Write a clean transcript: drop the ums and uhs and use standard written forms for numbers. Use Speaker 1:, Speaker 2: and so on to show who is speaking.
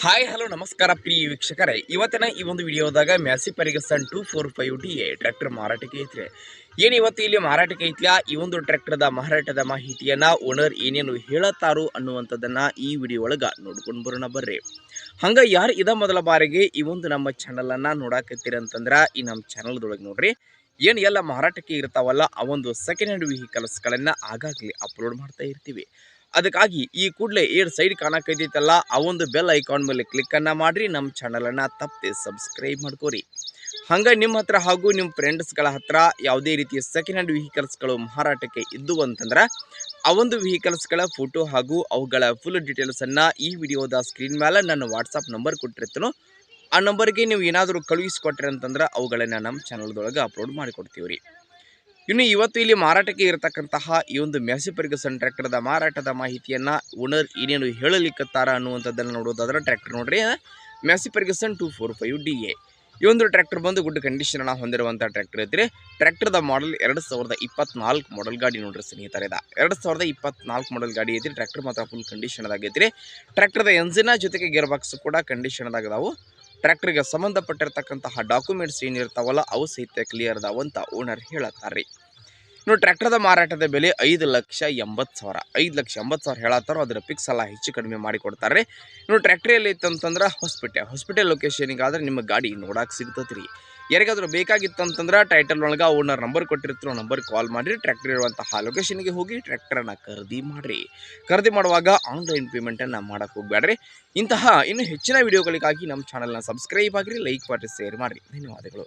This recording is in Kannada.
Speaker 1: ಹಾಯ್ ಹಲೋ ನಮಸ್ಕಾರ ಪ್ರಿಯ ವೀಕ್ಷಕರೇ, ಇವತ್ತಿನ ಈ ಒಂದು ವಿಡಿಯೋದಾಗ ಮ್ಯಾಸಿ ಫರ್ಗ್ಯೂಸನ್ 245DA ಟ್ರ್ಯಾಕ್ಟರ್ ಮಾರಾಟಕ್ಕೆ ಐತ್ರಿ. ಏನು ಇವತ್ತು ಇಲ್ಲಿ ಮಾರಾಟಕ್ಕೆ ಐತ್ಲಾ ಈ ಒಂದು ಟ್ರ್ಯಾಕ್ಟರ್ದ ಮಾರಾಟದ ಮಾಹಿತಿಯನ್ನ ಓನರ್ ಏನೇನು ಹೇಳತ್ತಾರು ಅನ್ನುವಂಥದ್ದನ್ನ ಈ ವಿಡಿಯೋ ಒಳಗೆ ನೋಡ್ಕೊಂಡು ಬರೋಣ ಬರ್ರಿ. ಹಂಗ ಯಾರು ಇದ ಮೊದಲ ಬಾರಿಗೆ ಈ ಒಂದು ನಮ್ಮ ಚಾನಲನ್ನು ನೋಡಾಕತ್ತೀರಿ ಅಂತಂದ್ರೆ ಈ ನಮ್ಮ ಚಾನಲ್ದೊಳಗೆ ನೋಡ್ರಿ ಏನು ಎಲ್ಲ ಮಾರಾಟಕ್ಕೆ ಇರ್ತಾವಲ್ಲ ಆ ಒಂದು ಸೆಕೆಂಡ್ ಹ್ಯಾಂಡ್ ವೆಹಿಕಲ್ಸ್ಗಳನ್ನು ಆಗಾಗಲೇ ಅಪ್ಲೋಡ್ ಮಾಡ್ತಾ ಇರ್ತೀವಿ. ಅದಕ್ಕಾಗಿ ಈ ಕೂಡಲೇ ಏರ್ ಸೈಡ್ ಕಾಣಕೈತೈತಲ್ಲ ಆ ಒಂದು ಬೆಲ್ ಐಕಾನ್ ಮೇಲೆ ಕ್ಲಿಕ್ಕನ್ನು ಮಾಡಿರಿ, ನಮ್ಮ ಚಾನಲನ್ನು ತಪ್ಪದೆ ಸಬ್ಸ್ಕ್ರೈಬ್ ಮಾಡ್ಕೋರಿ. ಹಂಗೆ ನಿಮ್ಮ ಹತ್ರ ಹಾಗೂ ನಿಮ್ಮ ಫ್ರೆಂಡ್ಸ್ಗಳ ಹತ್ರ ಯಾವುದೇ ರೀತಿಯ ಸೆಕೆಂಡ್ ಹ್ಯಾಂಡ್ ವೆಹಿಕಲ್ಸ್ಗಳು ಮಾರಾಟಕ್ಕೆ ಇದ್ದು ಅಂತಂದ್ರೆ ಆ ಒಂದು ವೆಹಿಕಲ್ಸ್ಗಳ ಫೋಟೋ ಹಾಗೂ ಅವುಗಳ ಫುಲ್ ಡೀಟೇಲ್ಸನ್ನು ಈ ವಿಡಿಯೋದ ಸ್ಕ್ರೀನ್ ಮೇಲೆ ನನ್ನ ವಾಟ್ಸಪ್ ನಂಬರ್ ಕೊಟ್ಟಿರ್ತೀನೋ ಆ ನಂಬರ್ಗೆ ನೀವು ಏನಾದರೂ ಕಳುಹಿಸಿಕೊಟ್ರಿ ಅಂತಂದ್ರೆ ಅವುಗಳನ್ನು ನಮ್ಮ ಚಾನಲ್ದೊಳಗೆ ಅಪ್ಲೋಡ್ ಮಾಡಿಕೊಡ್ತೀವಿ ರೀ. ಇನ್ನು ಇವತ್ತು ಇಲ್ಲಿ ಮಾರಾಟಕ್ಕೆ ಇರತಕ್ಕಂತಹ ಈ ಒಂದು ಮ್ಯಾಸಿ ಫರ್ಗ್ಯೂಸನ್ ಟ್ರ್ಯಾಕ್ಟರ್ದ ಮಾರಾಟದ ಮಾಹಿತಿಯನ್ನು ಓನರ್ ಏನೇನು ಹೇಳಲಿಕ್ಕತ್ತಾರ ಅನ್ನುವಂಥದ್ದನ್ನು ನೋಡೋದಾದ್ರೆ ಟ್ರ್ಯಾಕ್ಟರ್ ನೋಡ್ರಿ ಮ್ಯಾಸಿ ಫರ್ಗ್ಯೂಸನ್ 245DA. ಈ ಒಂದು ಟ್ರ್ಯಾಕ್ಟರ್ ಬಂದು ಗುಡ್ ಕಂಡೀಷನ್ ಹೊಂದಿರುವಂಥ ಟ್ರ್ಯಾಕ್ಟರ್ ಐತ್ರಿ. ಟ್ರ್ಯಾಕ್ಟರ್ದ ಮಾಡಲ್ 2024 ಮಾಡಲ್ ಗಾಡಿ ನೋಡ್ರಿ ಸ್ನೇಹಿತರೆ. 2024 ಮಾಡಲ್ ಗಾಡಿ ಐತ್ರಿ. ಟ್ರ್ಯಾಕ್ಟರ್ ಮಾತ್ರ ಫುಲ್ ಕಂಡೀಷನ್ದಾಗೈತ್ರಿ. ಟ್ರ್ಯಾಕ್ಟರ್ದ ಎಂಜಿನ ಜೊತೆಗೆ ಗೇರ್ ಬಾಕ್ಸ್ ಕೂಡ ಕಂಡೀಷನ್ದಾಗದಾವು. ಟ್ರ್ಯಾಕ್ಟರ್ಗೆ ಸಂಬಂಧಪಟ್ಟಿರ್ತಕ್ಕಂತಹ ಡಾಕ್ಯುಮೆಂಟ್ಸ್ ಏನಿರ್ತಾವಲ್ಲ ಅವು ಸಹಿತ ಕ್ಲಿಯರ್ ಅದಾವ ಅಂತ ಓನರ್ ಹೇಳತ್ತಾರೆ. ಇನ್ನು ಟ್ರ್ಯಾಕ್ಟರ್ದ ಮಾರಾಟದ ಬೆಲೆ 5,80,000 5,80,000 ಹೇಳತ್ತಾರೋ ಅದರ ಪಿಕ್ಸ್ ಎಲ್ಲ ಹೆಚ್ಚು ಕಡಿಮೆ ಮಾಡಿಕೊಡ್ತಾರೆ. ಇನ್ನು ಟ್ರ್ಯಾಕ್ಟರ್ ಎಲ್ಲಿ ಇತ್ತಂತಂದ್ರೆ ಹಾಸ್ಪಿಟಲ್ ಲೊಕೇಶನಿಗಾದ್ರೆ ನಿಮ್ಮ ಗಾಡಿ ನೋಡಕ್ಕೆ ಸಿಗ್ತದೆ ರೀ. ಯಾರಿಗಾದ್ರೂ ಬೇಕಾಗಿತ್ತಂತಂದ್ರೆ ಟೈಟಲ್ ಒಳಗೆ ಓನರ್ ನಂಬರ್ ಕೊಟ್ಟಿರ್ತೀರೋ ನಂಬರ್ ಕಾಲ್ ಮಾಡಿರಿ. ಟ್ರ್ಯಾಕ್ಟರ್ ಇರುವಂತಹ ಲೊಕೇಶನ್ಗೆ ಹೋಗಿ ಟ್ರ್ಯಾಕ್ಟರನ್ನು ಖರೀದಿ ಮಾಡಿರಿ. ಖರೀದಿ ಮಾಡುವಾಗ ಆನ್ಲೈನ್ ಪೇಮೆಂಟನ್ನು ಮಾಡೋಕ್ಕೆ ಹೋಗಬೇಡ್ರಿ. ಇಂತಹ ಇನ್ನೂ ಹೆಚ್ಚಿನ ವಿಡಿಯೋಗಳಿಗಾಗಿ ನಮ್ಮ ಚಾನಲ್ನ ಸಬ್ಸ್ಕ್ರೈಬ್ ಆಗಿರಿ, ಲೈಕ್ ಮಾಡಿ, ಶೇರ್ ಮಾಡಿರಿ. ಧನ್ಯವಾದಗಳು.